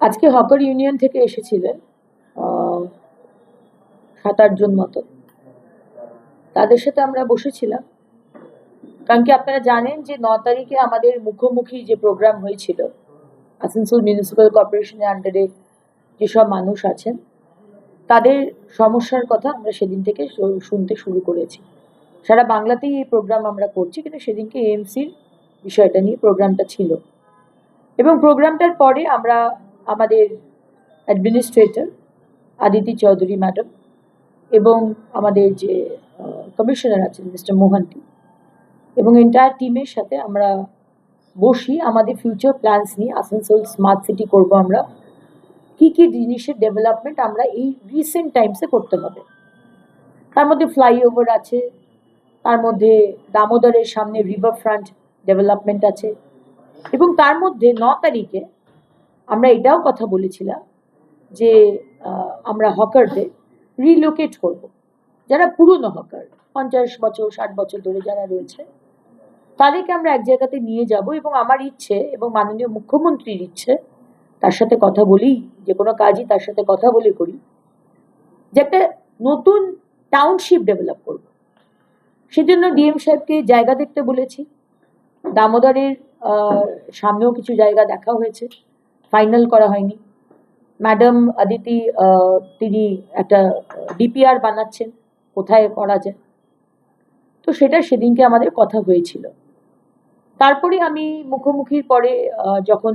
আজকে hawker union থেকে এসেছিলেন 7-8 জন মতো। তাদের সাথে আমরা বসেছিলাম, কারণ কি আপনারা জানেন যে 9 তারিখে আমাদের মুখোমুখি যে প্রোগ্রাম হয়েছিল আসানসোল মিউনিসিপ্যাল কর্পোরেশনের আন্ডারে যেসব মানুষ আছেন তাদের সমস্যার কথা আমরা সেদিন থেকে শুনতে শুরু করেছি। সারা বাংলাতেই এই প্রোগ্রাম আমরা করছি, কিন্তু সেদিনকে এএমসির বিষয়টা নিয়ে প্রোগ্রামটা ছিল। এবং প্রোগ্রামটার পরে আমরা আমাদের অ্যাডমিনিস্ট্রেটর আদিতি চৌধুরী ম্যাডাম এবং আমাদের যে কমিশনার আছেন মিস্টার মোহান্তি এবং এন্টায়ার টিমের সাথে আমরা বসি আমাদের ফিউচার প্ল্যানস নিয়ে। আসানসোল স্মার্ট সিটি করব আমরা, কি কি জিনিসের ডেভেলপমেন্ট আমরা এই রিসেন্ট টাইমসে করতে হবে। তার মধ্যে ফ্লাইওভার আছে, তার মধ্যে দামোদরের সামনে রিভার ফ্রন্ট ডেভেলপমেন্ট আছে, এবং তার মধ্যে 9 তারিখে আমরা এটাও কথা বলেছিলাম যে আমরা হকারদের রিলোকেট করব। যারা পুরনো হকার 50 বছর 60 বছর ধরে যারা রয়েছে তাদেরকে আমরা এক জায়গাতে নিয়ে যাব। এবং আমার ইচ্ছে এবং মাননীয় মুখ্যমন্ত্রীর ইচ্ছে, তার সাথে কথা বলি, যে কোনো কাজই তার সাথে কথা বলে করি, যে একটা নতুন টাউনশিপ ডেভেলপ করব। সেজন্য ডিএম সাহেবকে জায়গা দেখতে বলেছি। দামোদরের সামনেও কিছু জায়গা দেখা হয়েছে, ফাইনাল করা হয়নি। ম্যাডাম আদিতি তিনি একটা ডিপিআর বানাচ্ছেন কোথায় করা যায়, তো সেটা সেদিনকে আমাদের কথা হয়েছিল। তারপরে আমি মুখোমুখির পরে যখন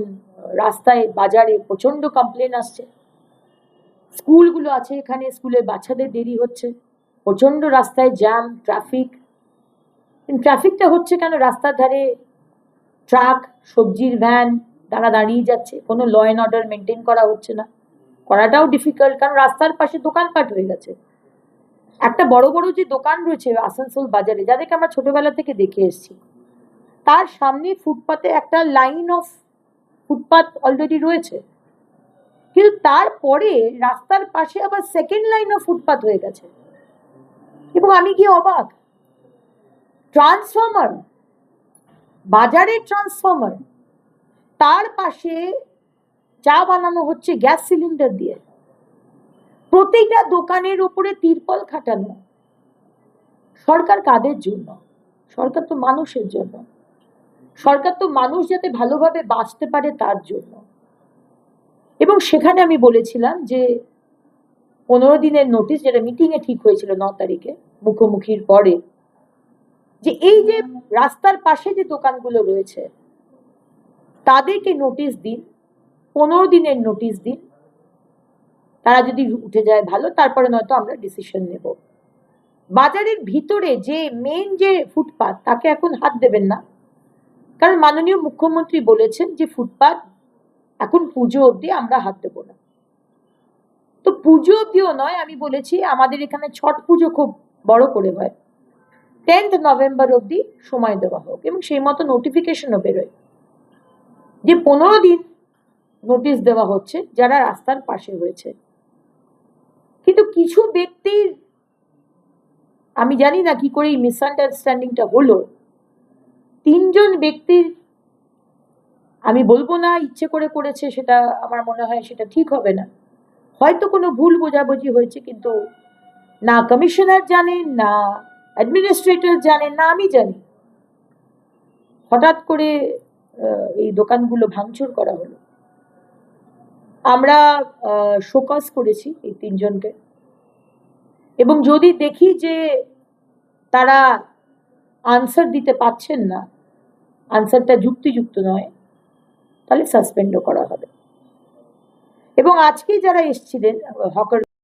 রাস্তায় বাজারে প্রচণ্ড কমপ্লেন আসছে, স্কুলগুলো আছে এখানে, স্কুলের বাচ্চাদের দেরি হচ্ছে, প্রচণ্ড রাস্তায় জ্যাম, ট্রাফিকটা হচ্ছে কেন? রাস্তার ধারে ট্রাক, সবজির ভ্যান তারা দাঁড়িয়ে যাচ্ছে, কোনো ল অ্যান্ড অর্ডার মেনটেন করা হচ্ছে না। করাটাও ডিফিকাল্ট, কারণ রাস্তার পাশে দোকানপাট হয়ে গেছে। একটা বড় বড় যে দোকান রয়েছে আসানসোল বাজারে, যাদেরকে আমরা ছোটবেলা থেকে দেখে এসেছি, তার সামনে ফুটপাতে একটা লাইন অফ ফুটপাত অলরেডি রয়েছে, কিন্তু তারপরে রাস্তার পাশে আবার সেকেন্ড লাইন অফ ফুটপাত হয়ে গেছে। এবং আমি কি অবাক, ট্রান্সফর্মার, বাজারের ট্রান্সফর্মার, তার পাশে চা বানানো হচ্ছে গ্যাস সিলিন্ডার দিয়ে, প্রতিটা দোকানের উপরে তিরপল খাটানো। সরকার কাদের জন্য? সরকার তো মানুষের জন্য। সরকার তো মানুষ যাতে ভালোভাবে বাঁচতে পারে তার জন্য। এবং সেখানে আমি বলেছিলাম যে 15 দিনের নোটিশ, যেটা মিটিংয়ে ঠিক হয়েছিল 9 তারিখে মুখোমুখির পরে, যে এই যে রাস্তার পাশে যে দোকানগুলো রয়েছে তাদেরকে নোটিশ দিন, 15 দিনের নোটিশ দিন। তারা যদি উঠে যায় ভালো, তারপরে নয়তো আমরা ডিসিশন নেব। বাজারের ভিতরে যে মেন যে ফুটপাত, তাকে এখন হাত দেবেন না, কারণ মাননীয় মুখ্যমন্ত্রী বলেছেন যে ফুটপাত এখন পুজো অবধি আমরা হাত দেব না। তো পুজো অবধিও নয়, আমি বলেছি আমাদের এখানে ছট পুজো খুব বড় করে হয়, 10th নভেম্বর অবধি সময় দেওয়া হোক, এবং সেই মতো নোটিফিকেশনও বেরোয় যে 15 দিন নোটিশ দেওয়া হচ্ছে যারা রাস্তার পাশে হয়েছে। কিন্তু কিছু ব্যক্তির, আমি জানি না কি করে এই মিসআন্ডারস্ট্যান্ডিংটা হলো, 3 জন ব্যক্তির, আমি বলবো না ইচ্ছে করে করেছে, সেটা আমার মনে হয় সেটা ঠিক হবে না, হয়তো কোনো ভুল বোঝাবুঝি হয়েছে, কিন্তু না কমিশনার জানেন, না অ্যাডমিনিস্ট্রেটর জানেন, না আমি জানি। হঠাৎ করে এই দোকানগুলো ভাঙচুর করা হলো। আমরা শোকজ করেছি এই 3 জনকে, এবং যদি দেখি যে তারা আনসার দিতে পারছেন না, আনসারটা যুক্তিযুক্ত নয়, তাহলে সাসপেন্ডও করা হবে। এবং আজকে যারা এসেছিলেন হকার